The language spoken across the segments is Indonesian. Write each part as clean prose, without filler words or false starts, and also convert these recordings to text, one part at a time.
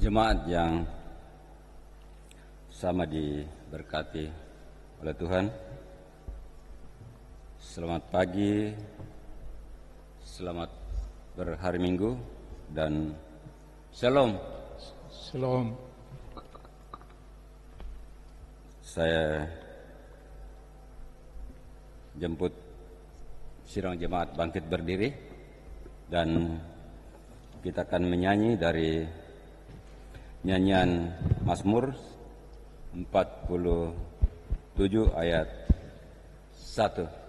Jemaat yang sama diberkati oleh Tuhan, selamat pagi, selamat berhari Minggu, dan Shalom. Shalom. Saya jemput sidang jemaat bangkit berdiri, dan kita akan menyanyi dari nyanyian Mazmur 47 ayat 1.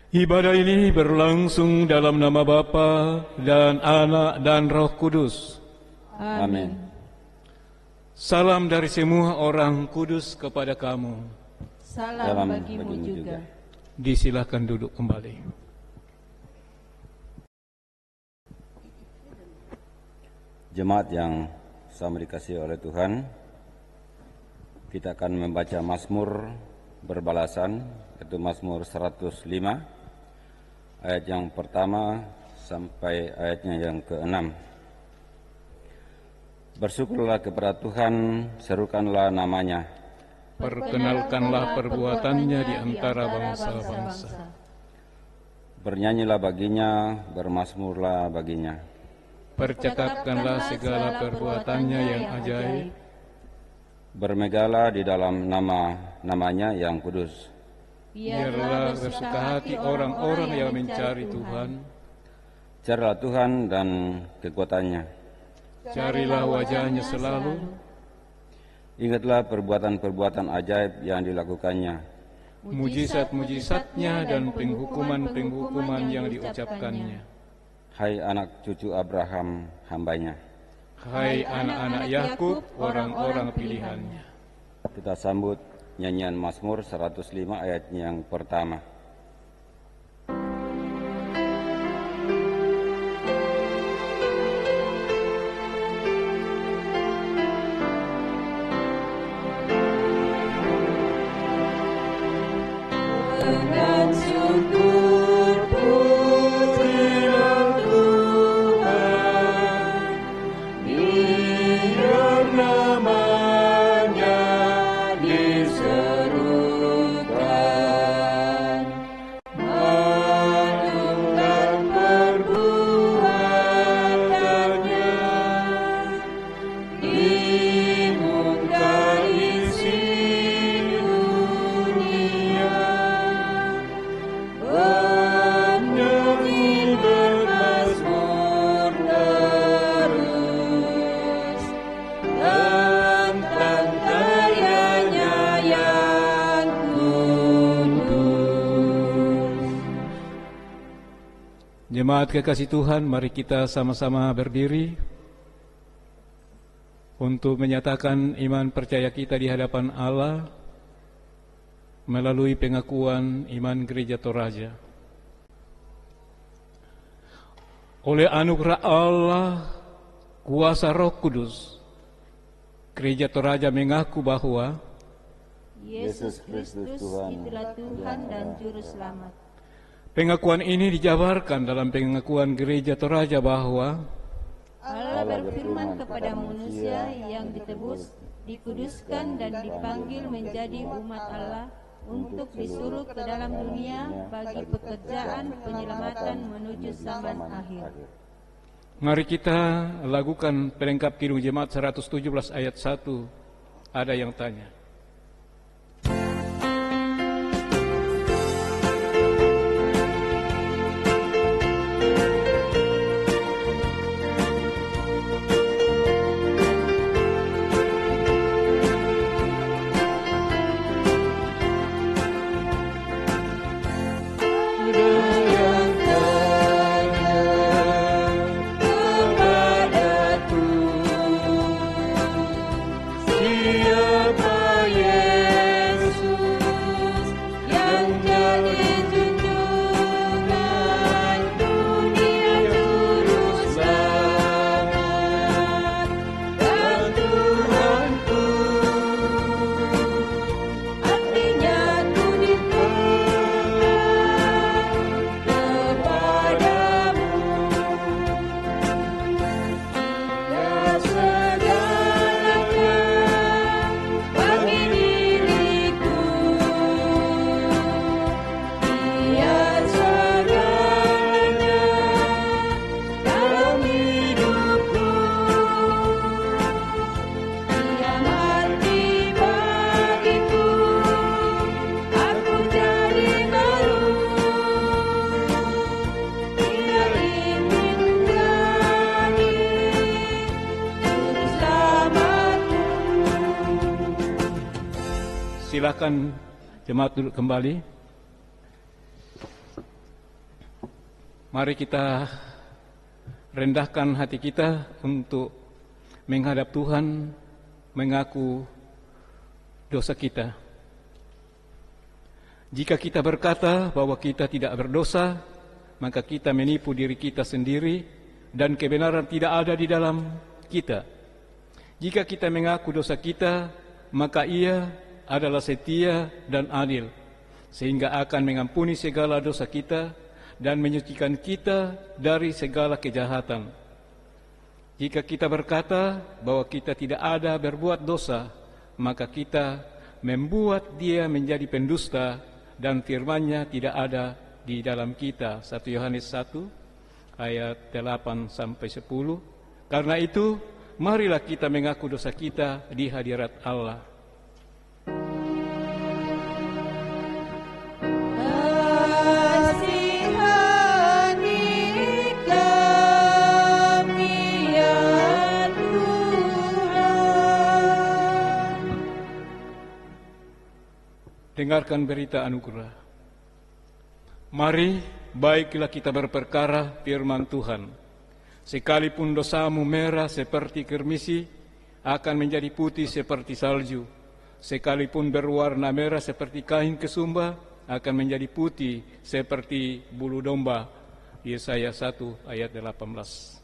Ibadah ini berlangsung dalam nama Bapa dan Anak dan Roh Kudus. Amin. Salam dari semua orang kudus kepada kamu. Salam bagimu juga. Disilakan duduk kembali. Jemaat yang sama dikasihi oleh Tuhan, kita akan membaca Mazmur berbalasan, yaitu Mazmur 105, ayat yang pertama sampai ayatnya yang ke-6. Bersyukurlah kepada Tuhan, serukanlah namanya. Perkenalkanlah perbuatannya di antara bangsa-bangsa. Bernyanyilah baginya, bermazmurlah baginya. Percakapkanlah segala perbuatannya yang ajaib. Bermegalah di dalam namanya yang kudus. Biarlah bersuka hati orang-orang yang mencari Tuhan. Carilah Tuhan dan kekuatannya. Carilah wajahnya selalu. Ingatlah perbuatan-perbuatan ajaib yang dilakukannya. Mujizat-mujizatnya dan penghukuman-penghukuman yang diucapkannya. Hai anak cucu Abraham, hambanya. Hai anak-anak Yakub, orang-orang pilihannya. Kita sambut nyanyian Mazmur 105 ayat yang pertama. Dengan syukur pujilah Tuhan, biar namanya diserukan. Maklumkan perbuatannya di muka isi dunia. Bernyanyi bermazmur terus tentang karyanya yang kudus. Jemaat kekasih Tuhan, mari kita sama-sama berdiri untuk menyatakan iman percaya kita di hadapan Allah melalui pengakuan iman Gereja Toraja. Oleh anugerah Allah, kuasa Roh Kudus, Gereja Toraja mengaku bahwa Yesus Kristus itulah Tuhan dan Juru Selamat. pengakuan ini dijabarkan dalam pengakuan Gereja Toraja bahwa Allah berfirman kepada manusia yang ditebus, dikuduskan dan dipanggil menjadi umat Allah untuk disuruh ke dalam dunia bagi pekerjaan penyelamatan menuju zaman akhir. Mari kita lakukan pelengkap Kidung Jemaat 117 ayat 1. Ada yang tanya. Silakan jemaat duduk kembali. Mari kita rendahkan hati kita untuk menghadap Tuhan, mengaku dosa kita. Jika kita berkata bahwa kita tidak berdosa, maka kita menipu diri kita sendiri dan kebenaran tidak ada di dalam kita. Jika kita mengaku dosa kita, maka Ia adalah setia dan adil, sehingga akan mengampuni segala dosa kita dan menyucikan kita dari segala kejahatan. Jika kita berkata bahwa kita tidak ada berbuat dosa, maka kita membuat Dia menjadi pendusta dan firman-Nya tidak ada di dalam kita. 1 Yohanes 1 ayat 8-10. Karena itu, marilah kita mengaku dosa kita di hadirat Allah. Dengarkan berita anugerah. Mari, baiklah kita berperkara firman Tuhan. Sekalipun dosamu merah seperti kermisi, akan menjadi putih seperti salju. Sekalipun berwarna merah seperti kain kesumba, akan menjadi putih seperti bulu domba. Yesaya 1 ayat 18.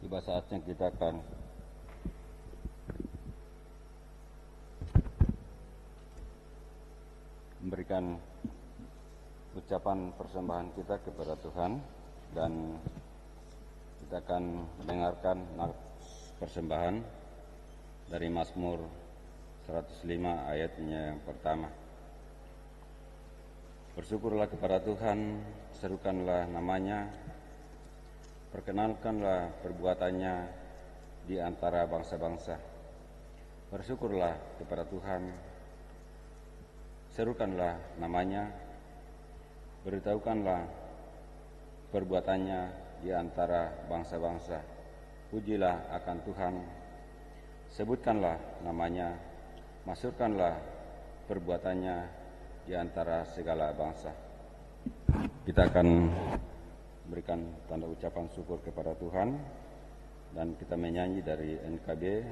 Tiba saatnya kita akan memberikan ucapan persembahan kita kepada Tuhan, dan kita akan mendengarkan persembahan dari Mazmur 105 ayatnya yang pertama. Bersyukurlah kepada Tuhan, serukanlah namanya, perkenalkanlah perbuatannya di antara bangsa-bangsa. Bersyukurlah kepada Tuhan, serukanlah namanya, Beritahukanlah perbuatannya di antara bangsa-bangsa. Pujilah akan Tuhan, sebutkanlah namanya, masyhurkanlah perbuatannya di antara segala bangsa. Kita akan berikan tanda ucapan syukur kepada Tuhan, dan kita menyanyi dari NKB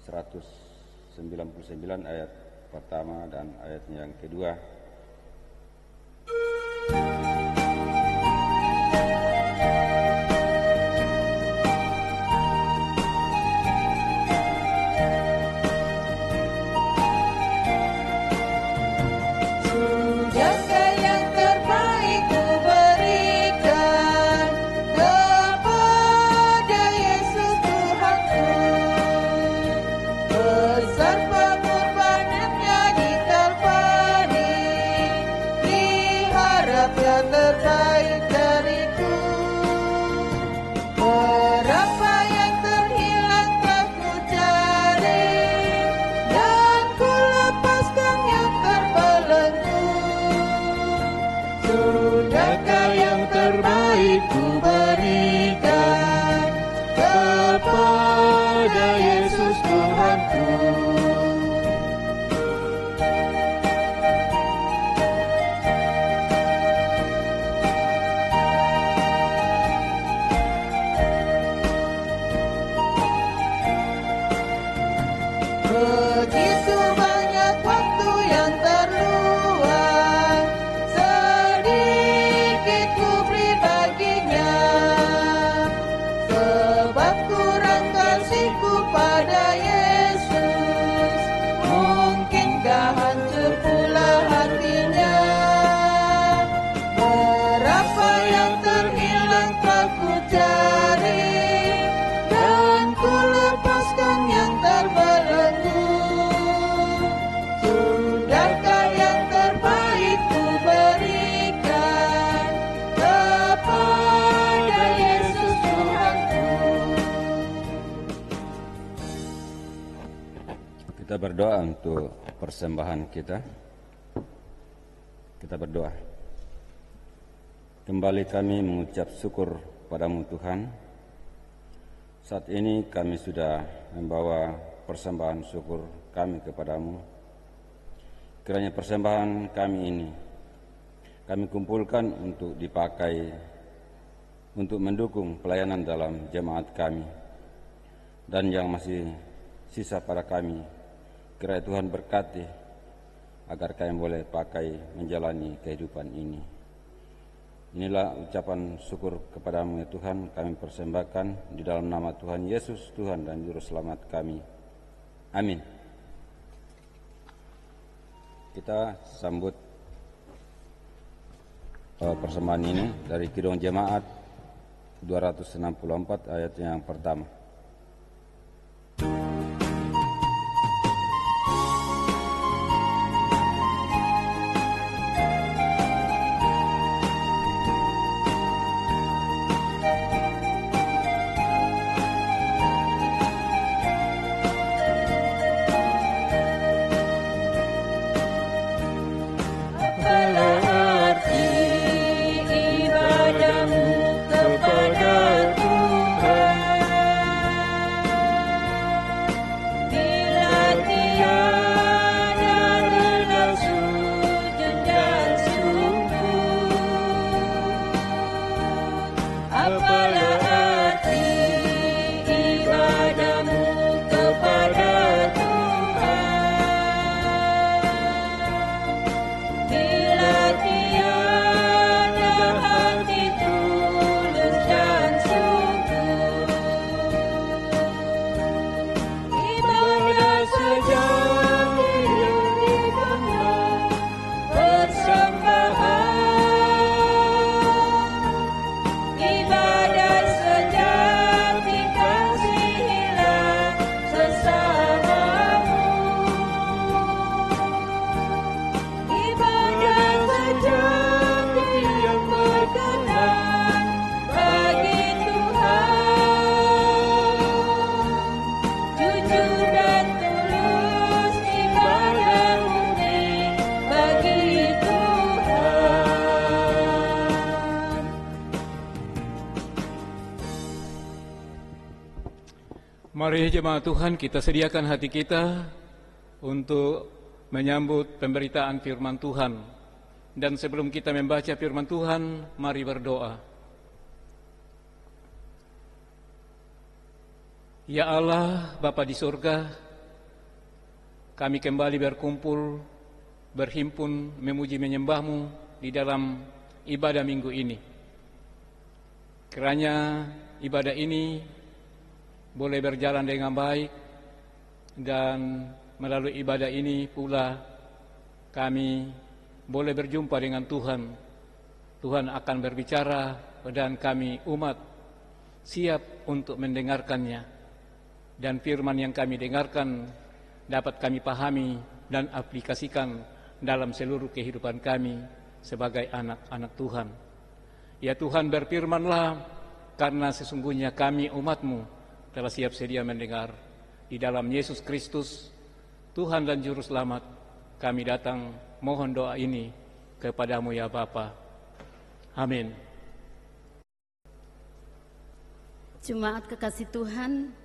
199 ayat pertama dan ayat yang kedua. Kita berdoa untuk persembahan kita. Kita berdoa. Kembali kami mengucap syukur padamu Tuhan. Saat ini kami sudah membawa persembahan syukur kami kepadamu. Kiranya persembahan kami ini kami kumpulkan untuk dipakai untuk mendukung pelayanan dalam jemaat kami, dan yang masih sisa pada kami, kiranya Tuhan berkati agar kami boleh pakai menjalani kehidupan ini. Inilah ucapan syukur kepadamu ya Tuhan, kami persembahkan di dalam nama Tuhan Yesus, Tuhan dan Juru Selamat kami. Amin. Kita sambut persembahan ini dari Kidung Jemaat 264 ayat yang pertama. Persembahan ibadah Mari jemaat Tuhan, kita sediakan hati kita untuk menyambut pemberitaan firman Tuhan. Dan sebelum kita membaca firman Tuhan, mari berdoa. Ya Allah, Bapa di surga, kami kembali berkumpul, berhimpun, memuji menyembah-Mu di dalam ibadah minggu ini. Kiranya ibadah ini boleh berjalan dengan baik, dan melalui ibadah ini pula kami boleh berjumpa dengan Tuhan. Tuhan akan berbicara dan kami umat siap untuk mendengarkannya. Dan firman yang kami dengarkan dapat kami pahami dan aplikasikan dalam seluruh kehidupan kami sebagai anak-anak Tuhan. Ya Tuhan, berfirmanlah, karena sesungguhnya kami umat-Mu telah siap sedia mendengar. Di dalam Yesus Kristus, Tuhan dan Juru Selamat, kami datang mohon doa ini kepada-Mu ya Bapa. Amin. Jemaat kekasih Tuhan,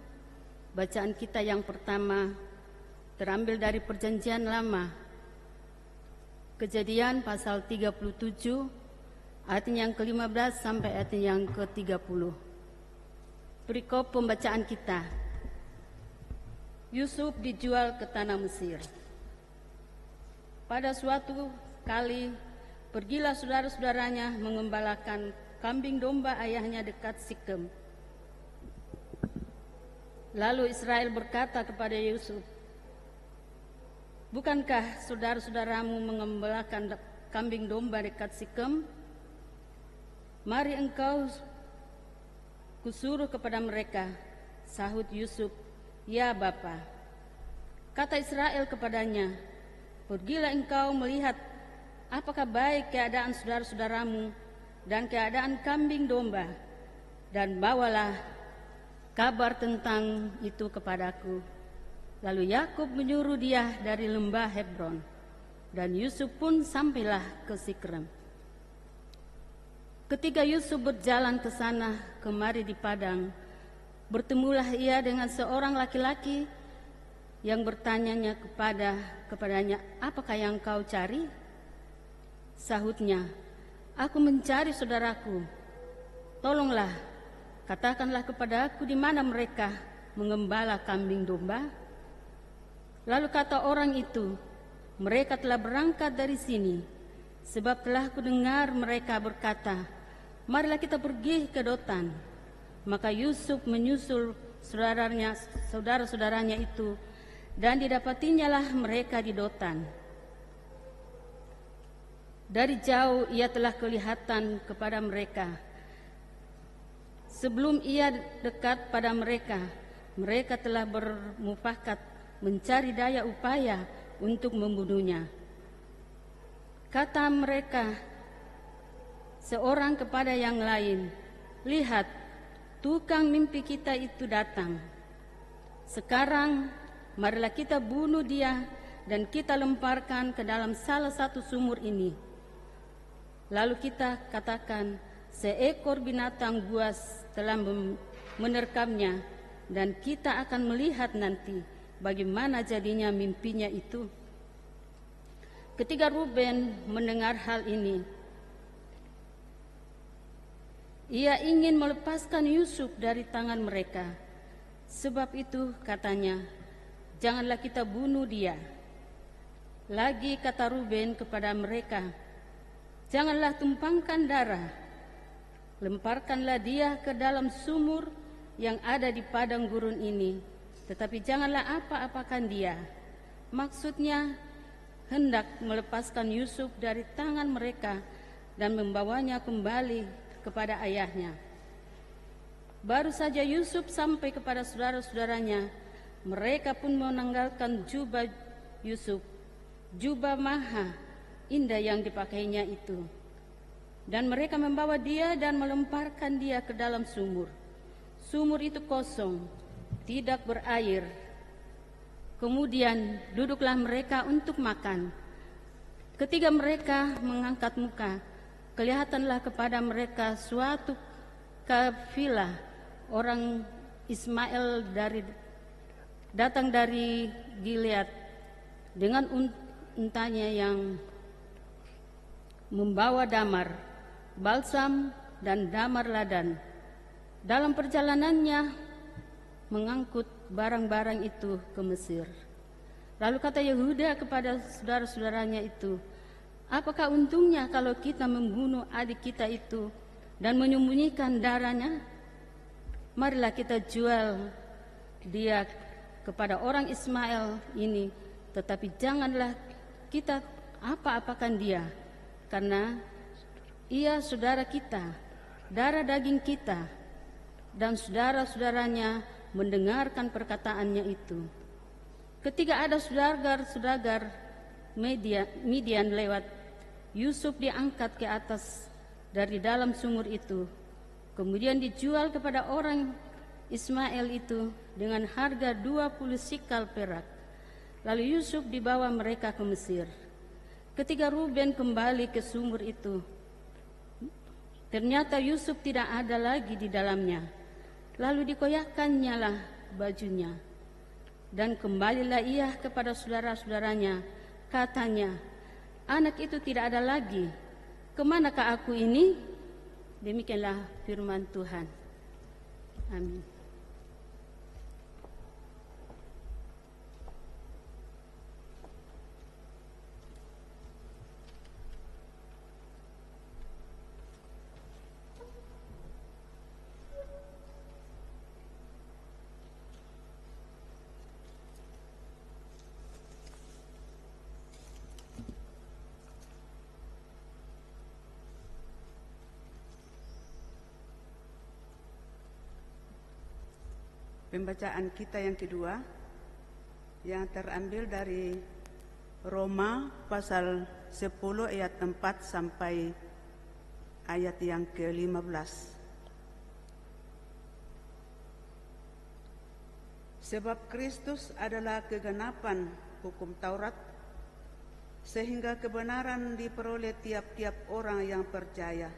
bacaan kita yang pertama terambil dari Perjanjian Lama, Kejadian pasal 37, ayat yang ke-15 sampai ayat yang ke-30. Perikop pembacaan kita. Yusuf dijual ke tanah Mesir. Pada suatu kali, pergilah saudara-saudaranya mengembalakan kambing domba ayahnya dekat Sikem. Lalu Israel berkata kepada Yusuf, "Bukankah saudara-saudaramu mengembalakan kambing domba dekat Sikem? Mari engkau kusuruh kepada mereka." Sahut Yusuf, "Ya Bapa." Kata Israel kepadanya, "Pergilah engkau melihat apakah baik keadaan saudara-saudaramu dan keadaan kambing domba, dan bawalah kabar tentang itu kepadaku." Lalu Yakub menyuruh dia dari lembah Hebron, dan Yusuf pun sampailah ke Sikrem. Ketika Yusuf berjalan ke sana kemari di padang, bertemulah ia dengan seorang laki-laki yang bertanyanya kepadanya, "Apakah yang kau cari?" Sahutnya, "Aku mencari saudaraku. Tolonglah, katakanlah kepada aku di mana mereka mengembala kambing domba." Lalu kata orang itu, "Mereka telah berangkat dari sini, sebab telah kudengar mereka berkata, 'Marilah kita pergi ke Dotan.'" Maka Yusuf menyusul saudara-saudaranya itu, dan didapatinyalah mereka di Dotan. Dari jauh ia telah kelihatan kepada mereka. Sebelum ia dekat pada mereka, mereka telah bermufakat mencari daya upaya untuk membunuhnya. Kata mereka seorang kepada yang lain, "Lihat, tukang mimpi kita itu datang. Sekarang marilah kita bunuh dia dan kita lemparkan ke dalam salah satu sumur ini. Lalu kita katakan, seekor binatang buas telah menerkamnya, dan kita akan melihat nanti bagaimana jadinya mimpinya itu." Ketika Ruben mendengar hal ini, ia ingin melepaskan Yusuf dari tangan mereka. Sebab itu katanya, "Janganlah kita bunuh dia." Lagi kata Ruben kepada mereka, "Janganlah tumpangkan darah. Lemparkanlah dia ke dalam sumur yang ada di padang gurun ini, tetapi janganlah apa-apakan dia." Maksudnya hendak melepaskan Yusuf dari tangan mereka dan membawanya kembali kepada ayahnya. Baru saja Yusuf sampai kepada saudara-saudaranya, mereka pun menanggalkan jubah Yusuf, jubah maha indah yang dipakainya itu, dan mereka membawa dia dan melemparkan dia ke dalam sumur. Sumur itu kosong, tidak berair. Kemudian duduklah mereka untuk makan. Ketika mereka mengangkat muka, kelihatanlah kepada mereka suatu kafilah orang Ismail dari datang dari Gilead dengan untanya yang membawa damar, balsam, dan damar ladan. Dalam perjalanannya mengangkut barang-barang itu ke Mesir. Lalu kata Yehuda kepada saudara-saudaranya itu, apakah untungnya kalau kita membunuh adik kita itu dan menyembunyikan darahnya? Marilah kita jual dia kepada orang Ismail ini, tetapi janganlah kita apa-apakan dia, karena ia saudara kita, darah daging kita. Dan saudara-saudaranya mendengarkan perkataannya itu. Ketika ada saudagar Midian lewat, Yusuf diangkat ke atas dari dalam sumur itu, kemudian dijual kepada orang Ismail itu dengan harga 20 sikal perak. Lalu Yusuf dibawa mereka ke Mesir. Ketika Ruben kembali ke sumur itu, ternyata Yusuf tidak ada lagi di dalamnya. Lalu dikoyakkannya lah bajunya, dan kembalilah ia kepada saudara-saudaranya. Katanya, anak itu tidak ada lagi. Kemanakah aku ini? Demikianlah firman Tuhan. Amin. Pembacaan kita yang kedua yang terambil dari Roma pasal 10 ayat 4 sampai ayat yang ke-15. Sebab Kristus adalah kegenapan hukum Taurat, sehingga kebenaran diperoleh tiap-tiap orang yang percaya.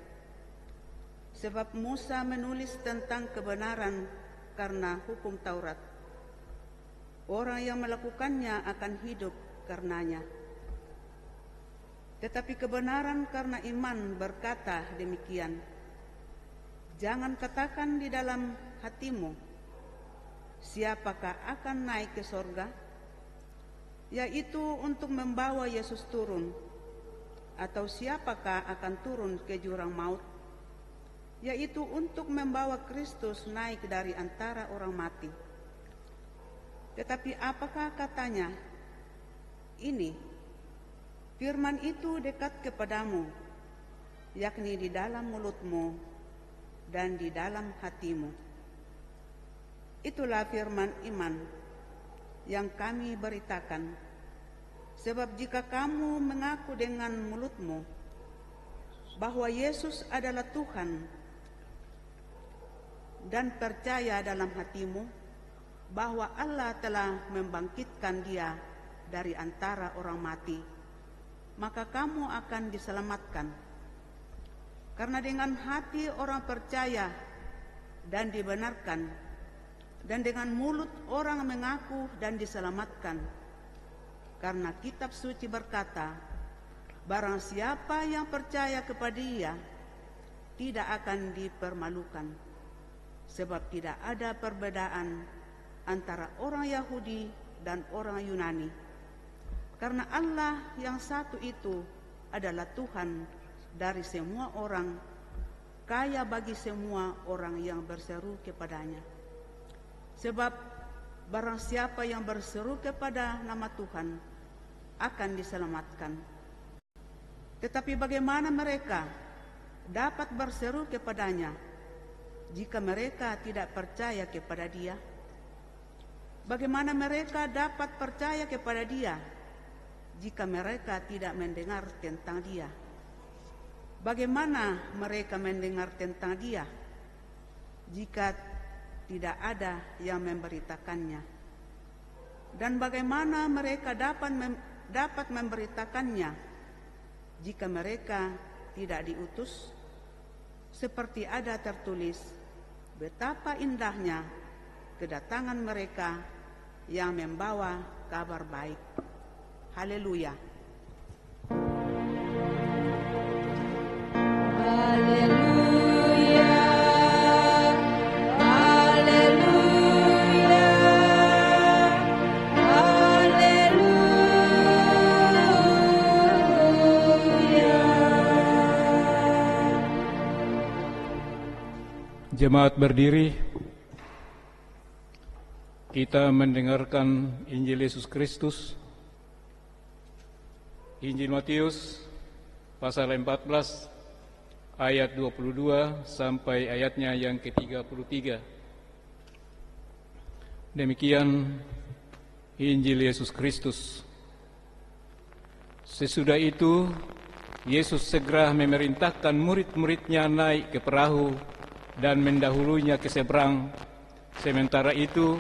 Sebab Musa menulis tentang kebenaran karena hukum Taurat. Orang yang melakukannya akan hidup karenanya. Tetapi kebenaran karena iman berkata demikian, jangan katakan di dalam hatimu, siapakah akan naik ke sorga, yaitu untuk membawa Yesus turun, atau siapakah akan turun ke jurang maut, yaitu untuk membawa Kristus naik dari antara orang mati. Tetapi apakah katanya? Ini, firman itu dekat kepadamu, yakni di dalam mulutmu dan di dalam hatimu. Itulah firman iman yang kami beritakan. Sebab jika kamu mengaku dengan mulutmu bahwa Yesus adalah Tuhan, dan percaya dalam hatimu bahwa Allah telah membangkitkan dia dari antara orang mati, maka kamu akan diselamatkan. Karena dengan hati orang percaya dan dibenarkan, dan dengan mulut orang mengaku dan diselamatkan. Karena kitab suci berkata, barang siapa yang percaya kepada dia tidak akan dipermalukan. Sebab tidak ada perbedaan antara orang Yahudi dan orang Yunani. Karena Allah yang satu itu adalah Tuhan dari semua orang, kaya bagi semua orang yang berseru kepadanya. Sebab barang siapa yang berseru kepada nama Tuhan akan diselamatkan. Tetapi bagaimana mereka dapat berseru kepadanya jika mereka tidak percaya kepada dia? Bagaimana mereka dapat percaya kepada dia jika mereka tidak mendengar tentang dia? Bagaimana mereka mendengar tentang dia jika tidak ada yang memberitakannya? Dan bagaimana mereka dapat memberitakannya jika mereka tidak diutus? Seperti ada tertulis, betapa indahnya kedatangan mereka yang membawa kabar baik. Haleluya. Haleluya. Haleluya. Haleluya. Jemaat berdiri, kita mendengarkan Injil Yesus Kristus, Injil Matius pasal 14 ayat 22 sampai ayatnya yang ke-33. Demikian Injil Yesus Kristus. Sesudah itu Yesus segera memerintahkan murid-muridnya naik ke perahu dan mendahulunya ke seberang. Sementara itu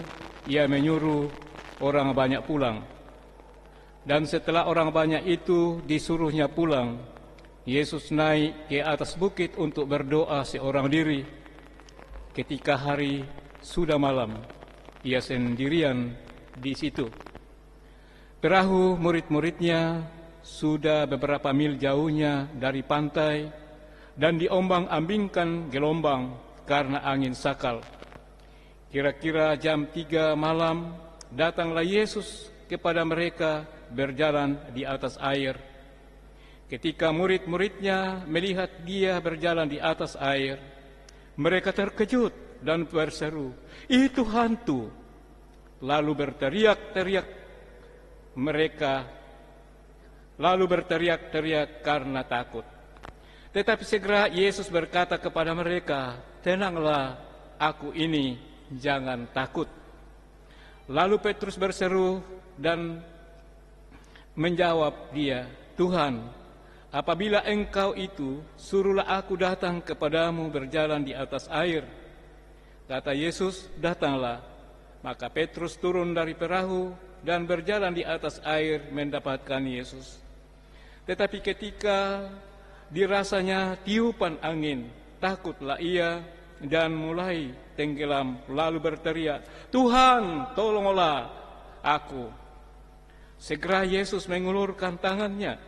ia menyuruh orang banyak pulang. Dan setelah orang banyak itu disuruhnya pulang, Yesus naik ke atas bukit untuk berdoa seorang diri. Ketika hari sudah malam, ia sendirian di situ. Perahu murid-muridnya sudah beberapa mil jauhnya dari pantai dan diombang-ambingkan gelombang karena angin sakal. Kira-kira jam 3 malam datanglah Yesus kepada mereka berjalan di atas air. Ketika murid-muridnya melihat dia berjalan di atas air, mereka terkejut dan berseru, "Itu hantu!" Lalu berteriak-teriak karena takut. Tetapi segera Yesus berkata kepada mereka, "Tenanglah, aku ini, jangan takut." Lalu Petrus berseru dan menjawab dia, "Tuhan, apabila Engkau itu, suruhlah aku datang kepadamu berjalan di atas air." Kata Yesus, "Datanglah." Maka Petrus turun dari perahu dan berjalan di atas air mendapatkan Yesus. Tetapi ketika dirasanya tiupan angin, takutlah ia dan mulai tenggelam, lalu berteriak, "Tuhan, tolonglah aku." Segera Yesus mengulurkan tangannya,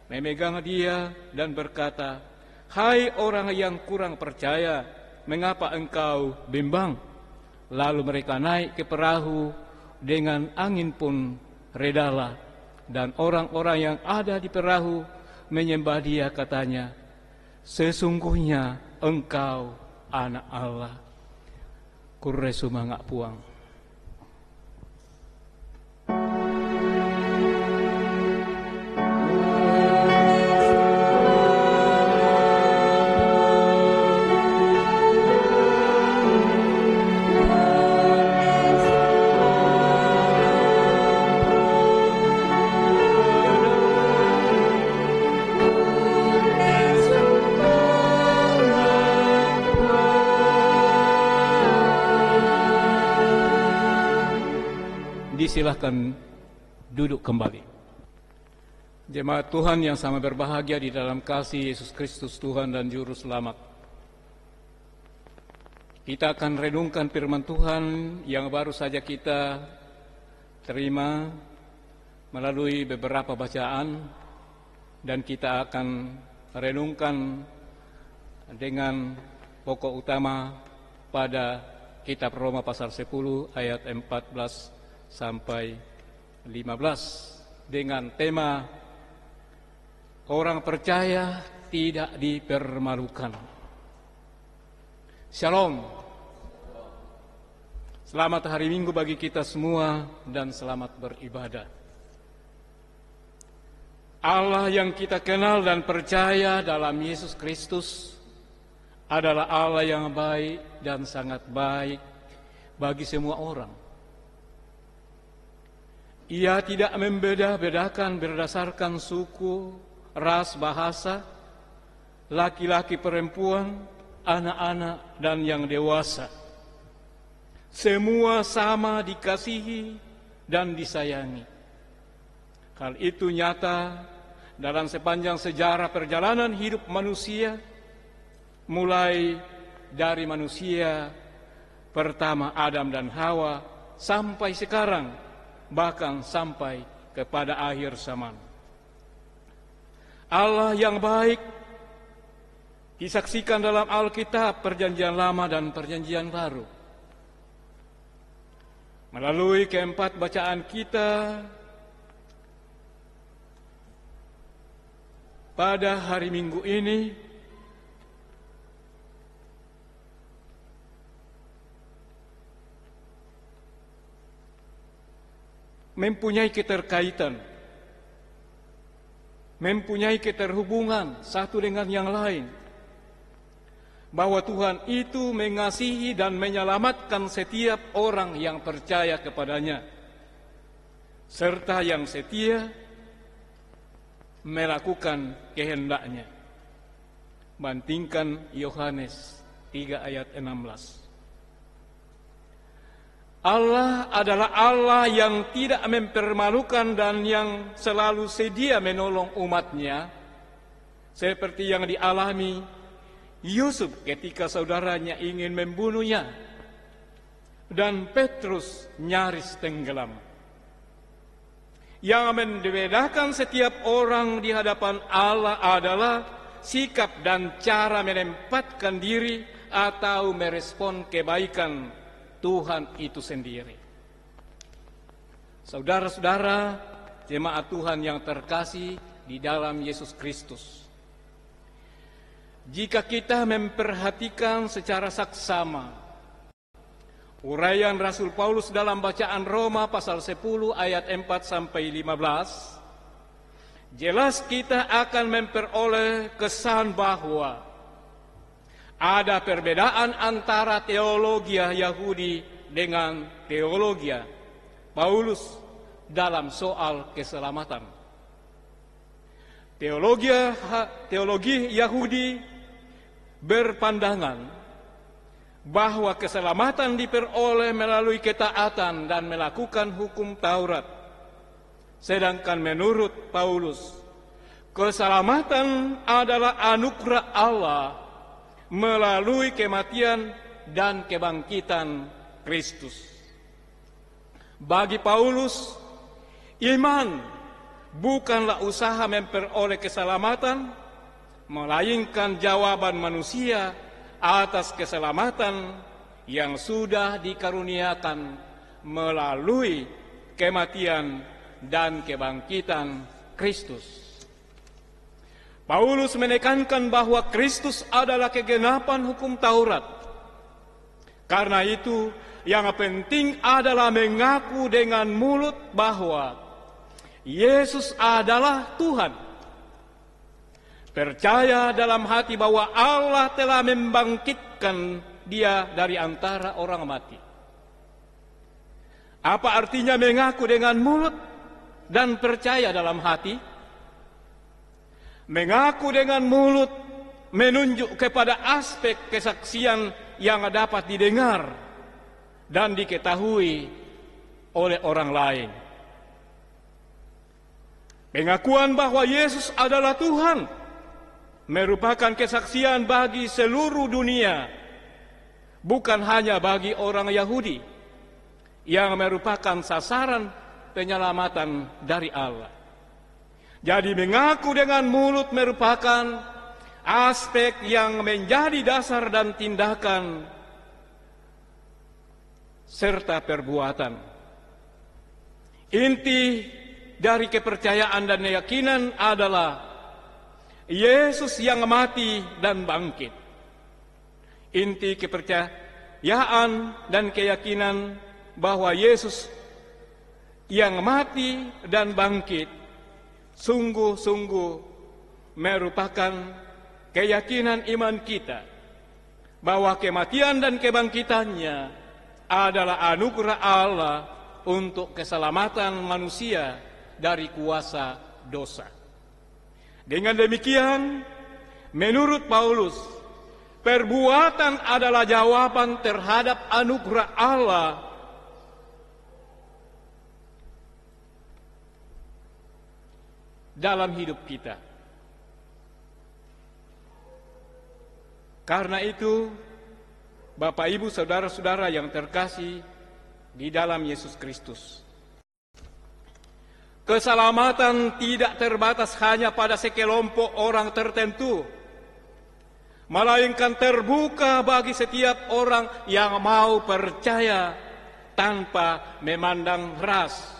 memegang dia dan berkata, "Hai orang yang kurang percaya, mengapa engkau bimbang?" Lalu mereka naik ke perahu, dengan angin pun redalah, dan orang-orang yang ada di perahu menyembah dia, katanya, "Sesungguhnya engkau anak Allah." Kurre sumangak puang. Silahkan duduk kembali. Jemaat Tuhan yang sama berbahagia di dalam kasih Yesus Kristus Tuhan dan Juru Selamat. Kita akan renungkan firman Tuhan yang baru saja kita terima melalui beberapa bacaan, dan kita akan renungkan dengan pokok utama pada kitab Roma pasal 10 ayat 14 sampai 15 dengan tema orang percaya tidak dipermalukan. Shalom. Selamat hari Minggu bagi kita semua dan selamat beribadah. Allah yang kita kenal dan percaya dalam Yesus Kristus adalah Allah yang baik dan sangat baik bagi semua orang. Ia tidak membeda-bedakan berdasarkan suku, ras, bahasa, laki-laki, perempuan, anak-anak, dan yang dewasa. Semua sama dikasihi dan disayangi. Hal itu nyata dalam sepanjang sejarah perjalanan hidup manusia, mulai dari manusia pertama Adam dan Hawa sampai sekarang, bahkan sampai kepada akhir zaman. Allah yang baik disaksikan dalam Alkitab Perjanjian Lama dan Perjanjian Baru. Melalui keempat bacaan kita pada hari Minggu ini, mempunyai keterkaitan, mempunyai keterhubungan satu dengan yang lain, bahwa Tuhan itu mengasihi dan menyelamatkan setiap orang yang percaya kepadanya, serta yang setia melakukan kehendaknya. Bandingkan Yohanes 3 ayat 16. Allah adalah Allah yang tidak mempermalukan dan yang selalu sedia menolong umatnya, seperti yang dialami Yusuf ketika saudaranya ingin membunuhnya dan Petrus nyaris tenggelam. Yang membedakan setiap orang di hadapan Allah adalah sikap dan cara menempatkan diri atau merespon kebaikan Tuhan itu sendiri. Saudara-saudara, jemaat Tuhan yang terkasih di dalam Yesus Kristus, jika kita memperhatikan secara saksama uraian Rasul Paulus dalam bacaan Roma pasal 10 ayat 4 sampai 15, jelas kita akan memperoleh kesan bahwa ada perbedaan antara teologi Yahudi dengan teologi Paulus dalam soal keselamatan. Teologi Yahudi berpandangan bahwa keselamatan diperoleh melalui ketaatan dan melakukan hukum Taurat. Sedangkan menurut Paulus, keselamatan adalah anugerah Allah melalui kematian dan kebangkitan Kristus. Bagi Paulus, iman bukanlah usaha memperoleh keselamatan, melainkan jawaban manusia atas keselamatan yang sudah dikaruniakan melalui kematian dan kebangkitan Kristus. Paulus menekankan bahwa Kristus adalah kegenapan hukum Taurat. Karena itu, yang penting adalah mengaku dengan mulut bahwa Yesus adalah Tuhan. Percaya dalam hati bahwa Allah telah membangkitkan Dia dari antara orang mati. Apa artinya mengaku dengan mulut dan percaya dalam hati? Mengaku dengan mulut menunjuk kepada aspek kesaksian yang dapat didengar dan diketahui oleh orang lain. Pengakuan bahwa Yesus adalah Tuhan merupakan kesaksian bagi seluruh dunia, bukan hanya bagi orang Yahudi yang merupakan sasaran penyelamatan dari Allah. Jadi mengaku dengan mulut merupakan aspek yang menjadi dasar dan tindakan serta perbuatan. Inti dari kepercayaan dan keyakinan adalah Yesus yang mati dan bangkit. Inti kepercayaan dan keyakinan bahwa Yesus yang mati dan bangkit sungguh-sungguh merupakan keyakinan iman kita bahwa kematian dan kebangkitannya adalah anugerah Allah untuk keselamatan manusia dari kuasa dosa. Dengan demikian, menurut Paulus, perbuatan adalah jawaban terhadap anugerah Allah dalam hidup kita. Karena itu, Bapak Ibu Saudara-saudara yang terkasih di dalam Yesus Kristus, Keselamatan tidak terbatas hanya pada sekelompok orang tertentu, melainkan terbuka bagi setiap orang yang mau percaya tanpa memandang ras.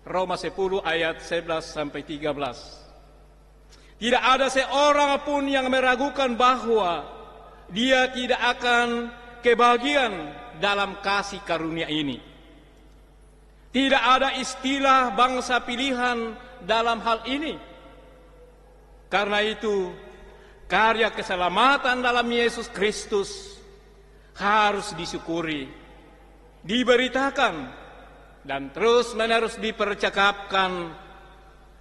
Roma 10 ayat 11-13. Tidak ada seorang pun yang meragukan bahwa dia tidak akan kebahagiaan dalam kasih karunia ini. Tidak ada istilah bangsa pilihan dalam hal ini. Karena itu, karya keselamatan dalam Yesus Kristus harus disyukuri, diberitakan, dan terus-menerus dipercakapkan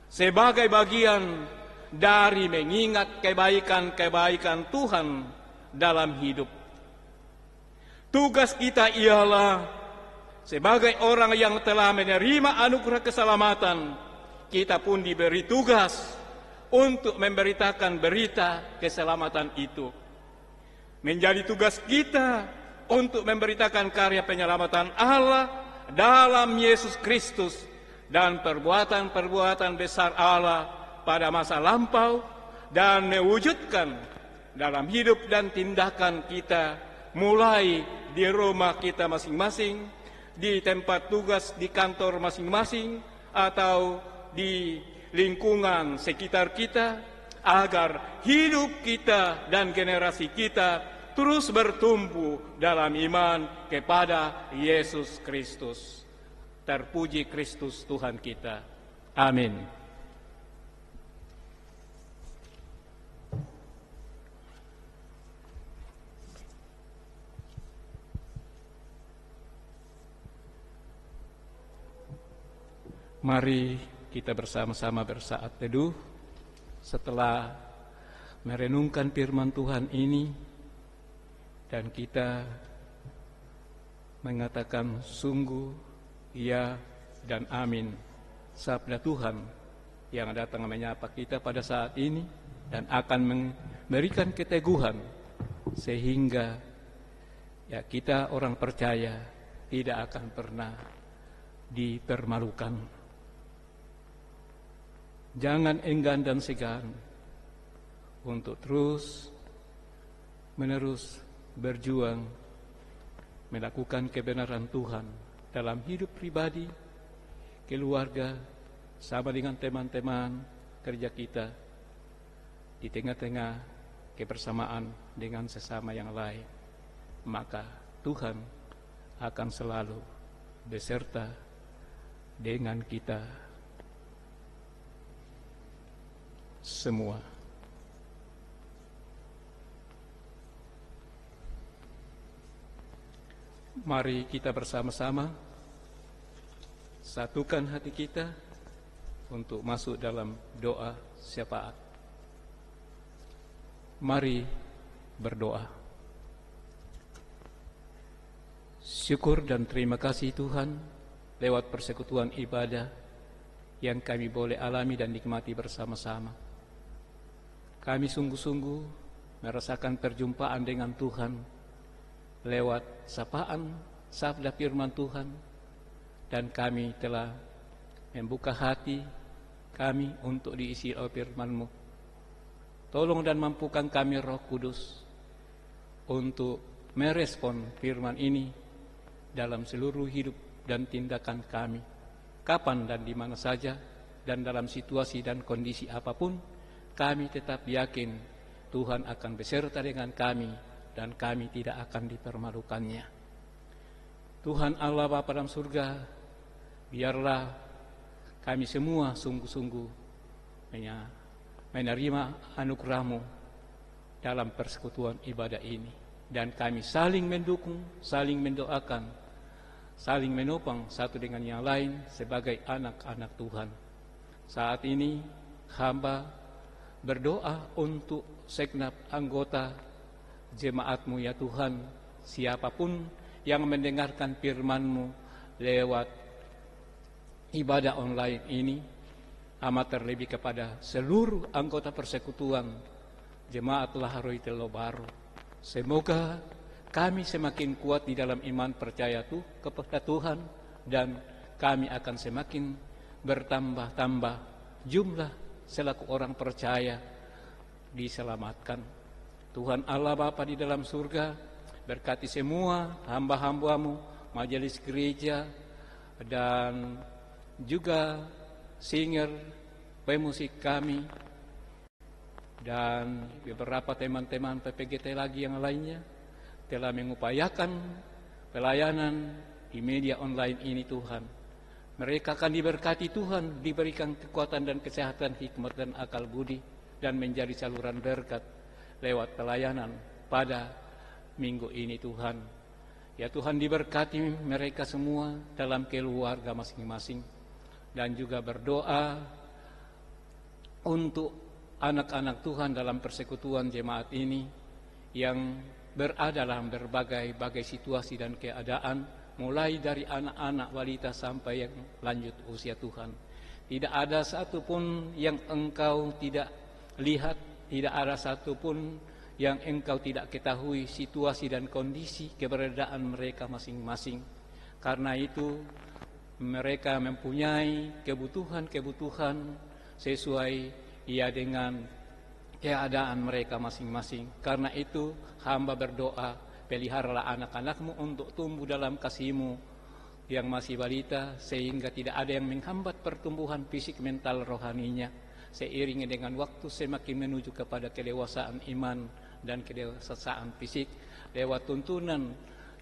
sebagai bagian dari mengingat kebaikan-kebaikan Tuhan dalam hidup. Tugas kita ialah sebagai orang yang telah menerima anugerah keselamatan, kita pun diberi tugas untuk memberitakan berita keselamatan itu. Menjadi tugas kita untuk memberitakan karya penyelamatan Allah dalam Yesus Kristus dan perbuatan-perbuatan besar Allah pada masa lampau, dan mewujudkan dalam hidup dan tindakan kita, mulai di rumah kita masing-masing, di tempat tugas di kantor masing-masing, atau di lingkungan sekitar kita, agar hidup kita dan generasi kita terus bertumbuh dalam iman kepada Yesus Kristus. Terpuji Kristus Tuhan kita. Amin. Mari kita bersama-sama bersaat teduh setelah merenungkan firman Tuhan ini, dan kita mengatakan sungguh ya dan amin sabda Tuhan yang datang menyapa kita pada saat ini dan akan memberikan keteguhan sehingga ya kita orang percaya tidak akan pernah dipermalukan. Jangan enggan dan segan untuk terus menerus berjuang melakukan kebenaran Tuhan dalam hidup pribadi, keluarga, sama dengan teman-teman kerja kita, di tengah-tengah kebersamaan dengan sesama yang lain. Maka Tuhan akan selalu beserta dengan kita semua. Mari kita bersama-sama satukan hati kita untuk masuk dalam doa syafaat. Mari berdoa. Syukur dan terima kasih Tuhan lewat persekutuan ibadah yang kami boleh alami dan nikmati bersama-sama. Kami sungguh-sungguh merasakan perjumpaan dengan Tuhan lewat sapaan sabda firman Tuhan, dan kami telah membuka hati kami untuk diisi oleh firman-Mu. Tolong dan mampukan kami Roh Kudus untuk merespon firman ini dalam seluruh hidup dan tindakan kami, kapan dan di mana saja, dan dalam situasi dan kondisi apapun. Kami tetap yakin Tuhan akan beserta dengan kami dan kami tidak akan dipermalukannya. Tuhan Allah Bapa dalam surga, biarlah kami semua sungguh-sungguh menerima anugerah-Mu dalam persekutuan ibadah ini, dan kami saling mendukung, saling mendoakan, saling menopang satu dengan yang lain sebagai anak-anak Tuhan. Saat ini hamba berdoa untuk segenap anggota jemaat-Mu ya Tuhan, siapapun yang mendengarkan firman-Mu lewat ibadah online ini, amat terlebih kepada seluruh anggota persekutuan Jemaat Laharoitel Baru. Semoga kami semakin kuat di dalam iman percaya kepada Tuhan, dan kami akan semakin bertambah-tambah jumlah selaku orang percaya diselamatkan. Tuhan Allah Bapa di dalam surga berkati semua hamba-hambamu, majelis gereja, dan juga singer, pemusik kami, dan beberapa teman-teman PPGT lagi yang lainnya telah mengupayakan pelayanan di media online ini. Tuhan, mereka akan diberkati Tuhan, diberikan kekuatan dan kesehatan, hikmat dan akal budi, dan menjadi saluran berkat lewat pelayanan pada minggu ini. Tuhan, ya Tuhan, diberkati mereka semua dalam keluarga masing-masing, dan juga berdoa untuk anak-anak Tuhan dalam persekutuan jemaat ini yang berada dalam berbagai situasi dan keadaan, mulai dari anak-anak balita sampai yang lanjut usia. Tuhan, tidak ada satupun yang Engkau tidak lihat, tidak ada satupun yang Engkau tidak ketahui situasi dan kondisi keberadaan mereka masing-masing. Karena itu mereka mempunyai kebutuhan-kebutuhan sesuai dengan keadaan mereka masing-masing. Karena itu hamba berdoa, peliharalah anak-anakmu untuk tumbuh dalam kasih-Mu yang masih balita, sehingga tidak ada yang menghambat pertumbuhan fisik, mental, rohaninya. Seiring dengan waktu semakin menuju kepada kedewasaan iman dan kedewasaan fisik lewat tuntunan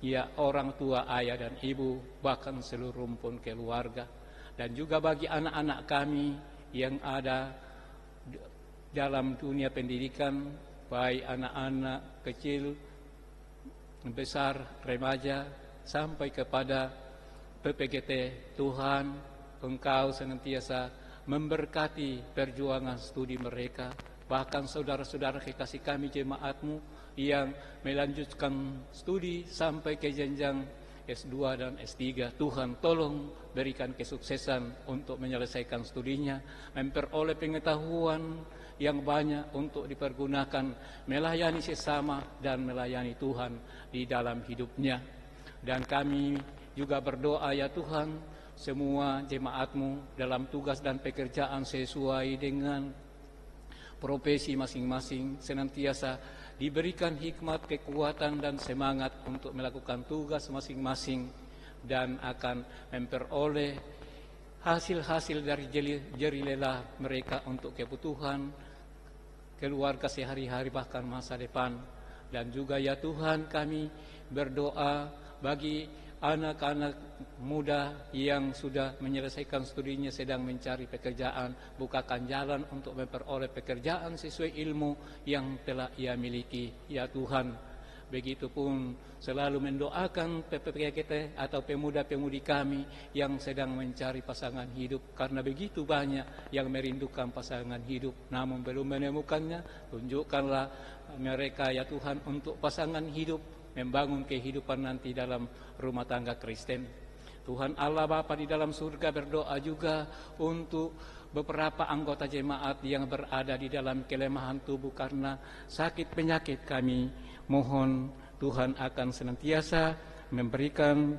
ya orang tua, ayah dan ibu, bahkan seluruh rumpun keluarga. Dan juga bagi anak-anak kami yang ada dalam dunia pendidikan, baik anak-anak kecil, besar, remaja, sampai kepada PPGT. Tuhan, Engkau senantiasa memberkati perjuangan studi mereka, bahkan saudara-saudara kekasih kami jemaat-Mu yang melanjutkan studi sampai ke jenjang S2 dan S3. Tuhan, tolong berikan kesuksesan untuk menyelesaikan studinya, memperoleh pengetahuan yang banyak untuk dipergunakan melayani sesama dan melayani Tuhan di dalam hidupnya. Dan kami juga berdoa ya Tuhan, semua jemaat-Mu dalam tugas dan pekerjaan sesuai dengan profesi masing-masing senantiasa diberikan hikmat, kekuatan dan semangat untuk melakukan tugas masing-masing, dan akan memperoleh hasil-hasil dari jerilelah mereka untuk kebutuhan keluarga sehari-hari, bahkan masa depan. Dan juga ya Tuhan, kami berdoa bagi anak-anak muda yang sudah menyelesaikan studinya, sedang mencari pekerjaan, bukakan jalan untuk memperoleh pekerjaan sesuai ilmu yang telah ia miliki ya Tuhan. Begitupun selalu mendoakan PPGT atau pemuda-pemudi kami yang sedang mencari pasangan hidup, karena begitu banyak yang merindukan pasangan hidup namun belum menemukannya. Tunjukkanlah mereka ya Tuhan untuk pasangan hidup, membangun kehidupan nanti dalam rumah tangga Kristen. Tuhan Allah Bapa di dalam surga berdoa juga untuk beberapa anggota jemaat yang berada di dalam kelemahan tubuh karena sakit penyakit. Kami mohon Tuhan akan senantiasa memberikan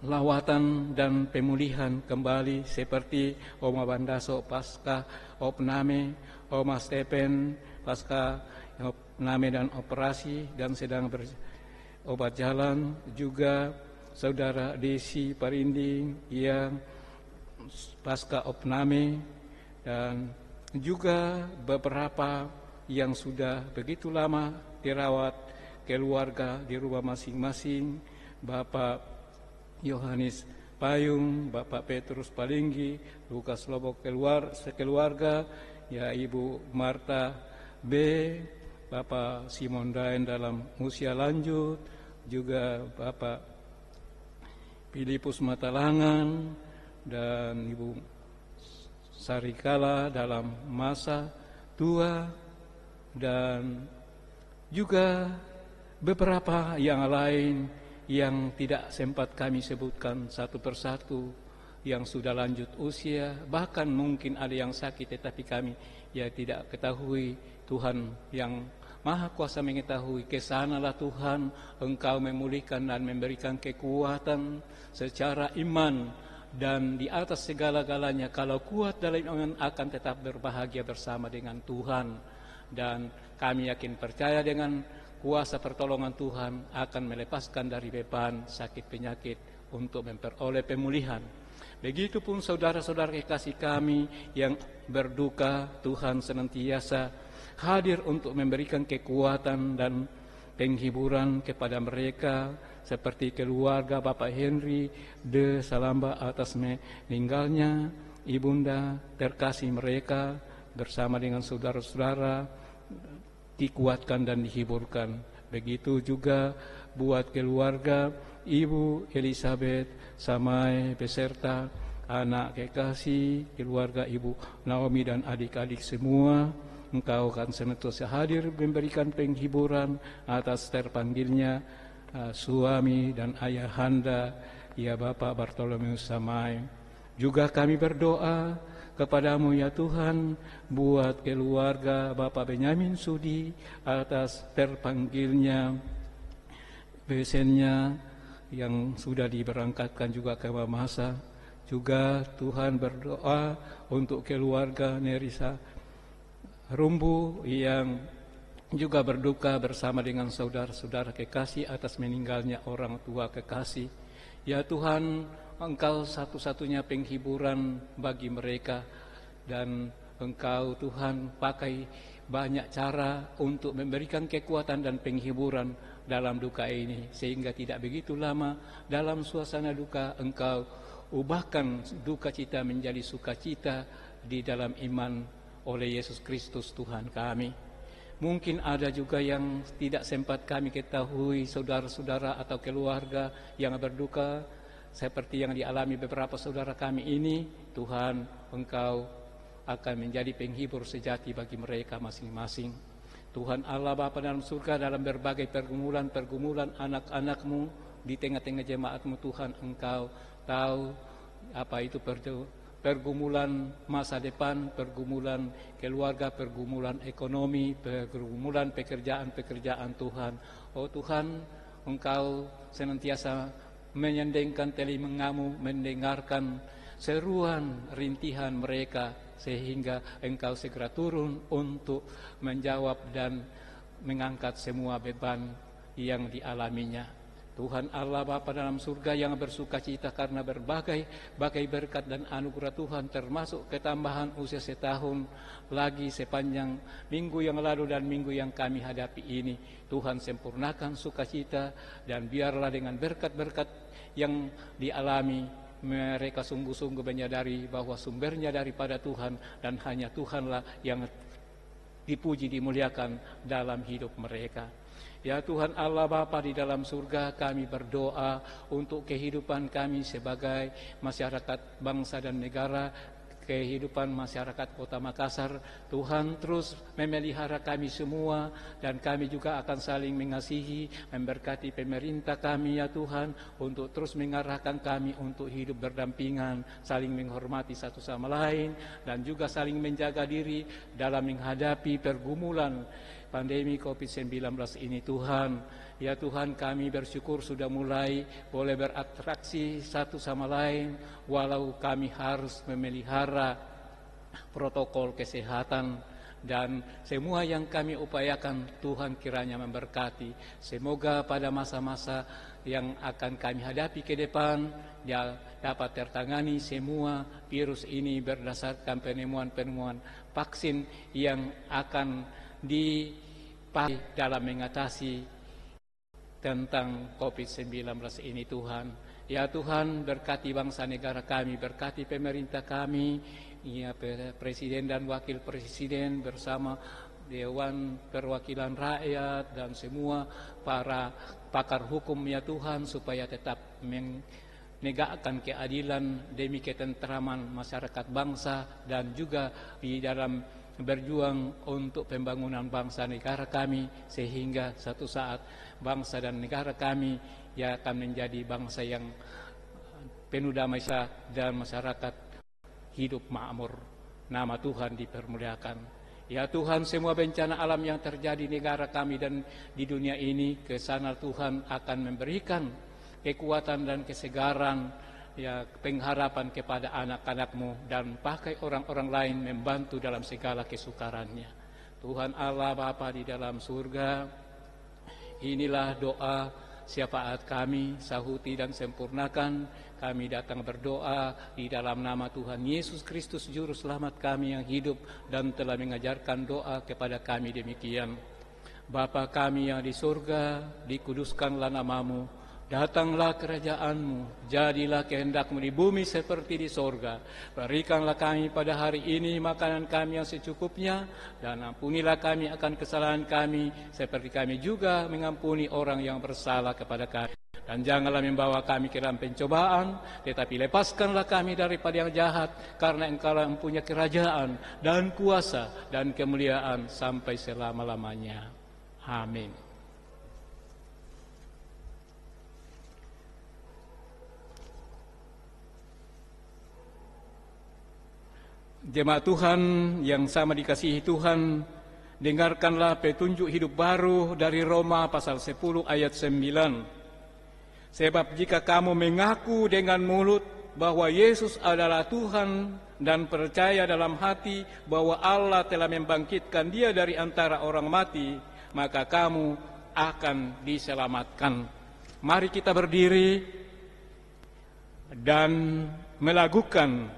lawatan dan pemulihan kembali, seperti Oma Bandaso pasca opname, Oma Stephen pasca opname dan operasi dan sedang berobat jalan, juga Saudara Desi Parinding yang pasca opname, dan juga beberapa yang sudah begitu lama dirawat keluarga di rumah masing-masing, Bapak Yohanes Payung, Bapak Petrus Palinggi, Lukas Lobok sekeluarga, ya Ibu Marta B, Bapak Simon Daen dalam usia lanjut, juga Bapak Filipus Matalangan dan Ibu Sarikala dalam masa tua, dan juga beberapa yang lain yang tidak sempat kami sebutkan satu persatu, yang sudah lanjut usia, bahkan mungkin ada yang sakit tetapi kami ya tidak ketahui. Tuhan yang Maha Kuasa mengetahui. Kesanalah Tuhan, Engkau memulihkan dan memberikan kekuatan secara iman dan di atas segala-galanya kalau kuat dalam iman akan tetap berbahagia bersama dengan Tuhan. Dan kami yakin percaya dengan kuasa pertolongan Tuhan akan melepaskan dari beban sakit penyakit untuk memperoleh pemulihan. Begitupun saudara-saudara kekasih kami yang berduka, Tuhan senantiasa hadir untuk memberikan kekuatan dan penghiburan kepada mereka, seperti keluarga Bapak Henry de Salamba atas meninggalnya ibunda terkasih mereka, bersama dengan saudara-saudara dikuatkan dan dihiburkan. Begitu juga buat keluarga Ibu Elizabeth Samai beserta anak kekasih, keluarga Ibu Naomi dan adik-adik semua. Engkau akan senantiasa hadir memberikan penghiburan atas terpanggilnya suami dan ayahanda ya Bapak Bartolomeus Samai. Juga kami berdoa kepadamu ya Tuhan buat keluarga Bapak Benyamin Sudi atas terpanggilnya besennya yang sudah diberangkatkan juga ke Mamasa. Juga Tuhan berdoa untuk keluarga Nerisa Rumbu yang juga berduka bersama dengan saudara-saudara kekasih atas meninggalnya orang tua kekasih. Ya Tuhan, Engkau satu-satunya penghiburan bagi mereka, dan Engkau Tuhan pakai banyak cara untuk memberikan kekuatan dan penghiburan dalam duka ini, sehingga tidak begitu lama dalam suasana duka Engkau ubahkan duka cita menjadi sukacita di dalam iman oleh Yesus Kristus Tuhan kami. Mungkin ada juga yang tidak sempat kami ketahui, saudara-saudara atau keluarga yang berduka seperti yang dialami beberapa saudara kami ini. Tuhan, Engkau akan menjadi penghibur sejati bagi mereka masing-masing. Tuhan Allah Bapa dalam surga, dalam berbagai pergumulan anak-anak-Mu di tengah-tengah jemaat-Mu, Tuhan, Engkau tahu apa itu pergumulan masa depan, pergumulan keluarga, pergumulan ekonomi, pergumulan pekerjaan-pekerjaan Tuhan. Oh Tuhan, Engkau senantiasa menyendengkan telingamu, mendengarkan seruan rintihan mereka, sehingga Engkau segera turun untuk menjawab dan mengangkat semua beban yang dialaminya. Tuhan Allah Bapa dalam surga yang bersuka cita karena berbagai berkat dan anugerah Tuhan, termasuk ketambahan usia setahun lagi sepanjang minggu yang lalu dan minggu yang kami hadapi ini. Tuhan sempurnakan sukacita, dan biarlah dengan berkat-berkat yang dialami mereka sungguh-sungguh menyadari bahwa sumbernya daripada Tuhan, dan hanya Tuhanlah yang dipuji dimuliakan dalam hidup mereka. Ya Tuhan Allah Bapa di dalam surga, kami berdoa untuk kehidupan kami sebagai masyarakat bangsa dan negara, kehidupan masyarakat Kota Makassar. Tuhan terus memelihara kami semua, dan kami juga akan saling mengasihi, memberkati pemerintah kami ya Tuhan, untuk terus mengarahkan kami untuk hidup berdampingan, saling menghormati satu sama lain, dan juga saling menjaga diri dalam menghadapi pergumulan pandemi COVID-19 ini Tuhan. Ya Tuhan, kami bersyukur sudah mulai boleh berinteraksi satu sama lain, walau kami harus memelihara protokol kesehatan, dan semua yang kami upayakan Tuhan kiranya memberkati. Semoga pada masa-masa yang akan kami hadapi ke depan ya dapat tertangani semua virus ini berdasarkan penemuan-penemuan vaksin yang akan dipakai dalam mengatasi tentang COVID-19 ini Tuhan. Ya Tuhan, berkati bangsa negara kami, berkati pemerintah kami, ya Presiden dan Wakil Presiden bersama Dewan Perwakilan Rakyat dan semua para pakar hukum ya Tuhan, supaya tetap menegakkan keadilan demi ketentraman masyarakat bangsa, dan juga di dalam berjuang untuk pembangunan bangsa negara kami, sehingga satu saat bangsa dan negara kami ya akan menjadi bangsa yang penuh damai dan masyarakat hidup makmur. Nama Tuhan dipermuliakan. Ya Tuhan, semua bencana alam yang terjadi di negara kami dan di dunia ini, ke sana Tuhan akan memberikan kekuatan dan kesegaran pengharapan kepada anak-anak-Mu, dan pakai orang-orang lain membantu dalam segala kesukarannya. Tuhan Allah Bapa di dalam surga, inilah doa syafaat kami, sahuti dan sempurnakan. Kami datang berdoa di dalam nama Tuhan Yesus Kristus, Juru Selamat kami yang hidup dan telah mengajarkan doa kepada kami demikian. Bapa kami yang di surga, dikuduskanlah nama-Mu, datanglah kerajaan-Mu, jadilah kehendak-Mu di bumi seperti di sorga. Berikanlah kami pada hari ini makanan kami yang secukupnya, dan ampunilah kami akan kesalahan kami, seperti kami juga mengampuni orang yang bersalah kepada kami. Dan janganlah membawa kami ke dalam pencobaan, tetapi lepaskanlah kami daripada yang jahat, karena Engkau yang mempunyai kerajaan dan kuasa dan kemuliaan sampai selama-lamanya. Amin. Jemaat Tuhan yang sama dikasihi Tuhan, dengarkanlah petunjuk hidup baru dari Roma pasal 10 ayat 9. Sebab jika kamu mengaku dengan mulut bahwa Yesus adalah Tuhan dan percaya dalam hati bahwa Allah telah membangkitkan Dia dari antara orang mati, maka kamu akan diselamatkan. Mari kita berdiri dan melakukan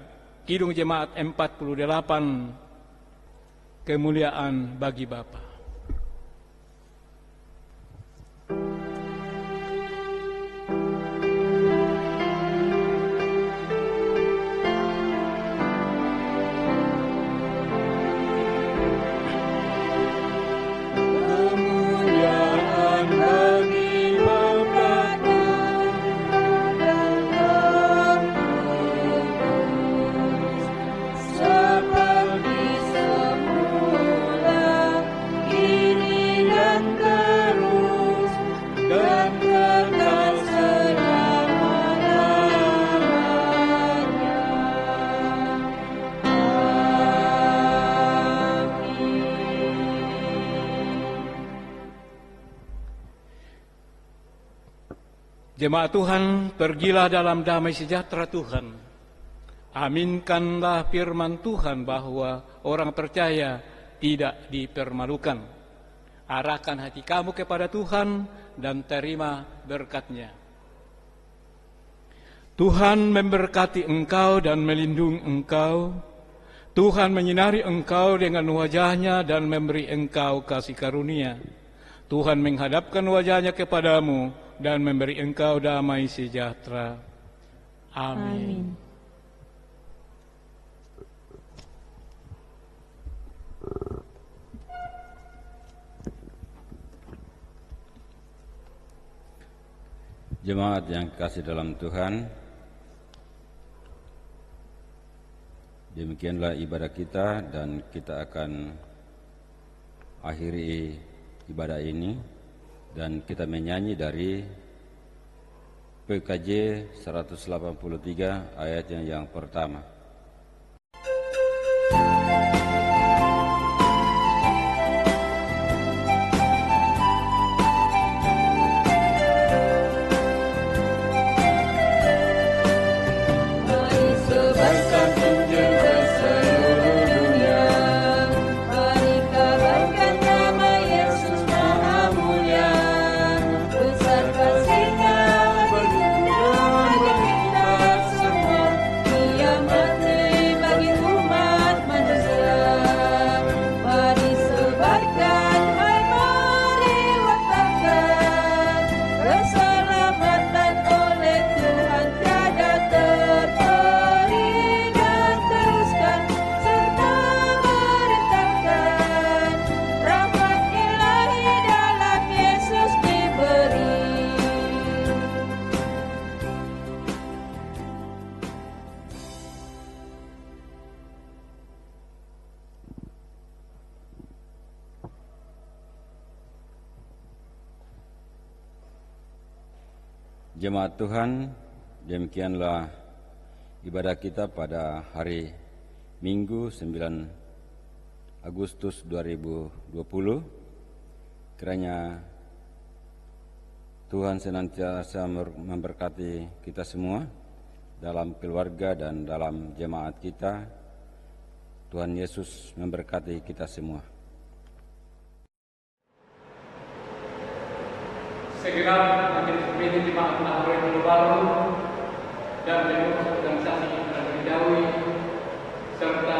Kidung Jemaat 48, kemuliaan bagi Bapa. Jemaat Tuhan, pergilah dalam damai sejahtera Tuhan. Aminkanlah firman Tuhan bahwa orang percaya tidak dipermalukan. Arahkan hati kamu kepada Tuhan dan terima berkat-Nya. Tuhan memberkati engkau dan melindungi engkau. Tuhan menyinari engkau dengan wajah-Nya dan memberi engkau kasih karunia. Tuhan menghadapkan wajah-Nya kepadamu dan memberi engkau damai sejahtera. Amin. Jemaat yang kasih dalam Tuhan, demikianlah ibadah kita, dan kita akan akhiri ibadah ini dan kita menyanyi dari PKJ 183 ayat yang pertama. Jemaat Tuhan, demikianlah ibadah kita pada hari Minggu 9 Agustus 2020. Kiranya Tuhan senantiasa memberkati kita semua dalam keluarga dan dalam jemaat kita. Tuhan Yesus memberkati kita semua. Segera majelis pimpinan jemaat Nahdlatul Baru dan pengurus organisasi yang terdahulu serta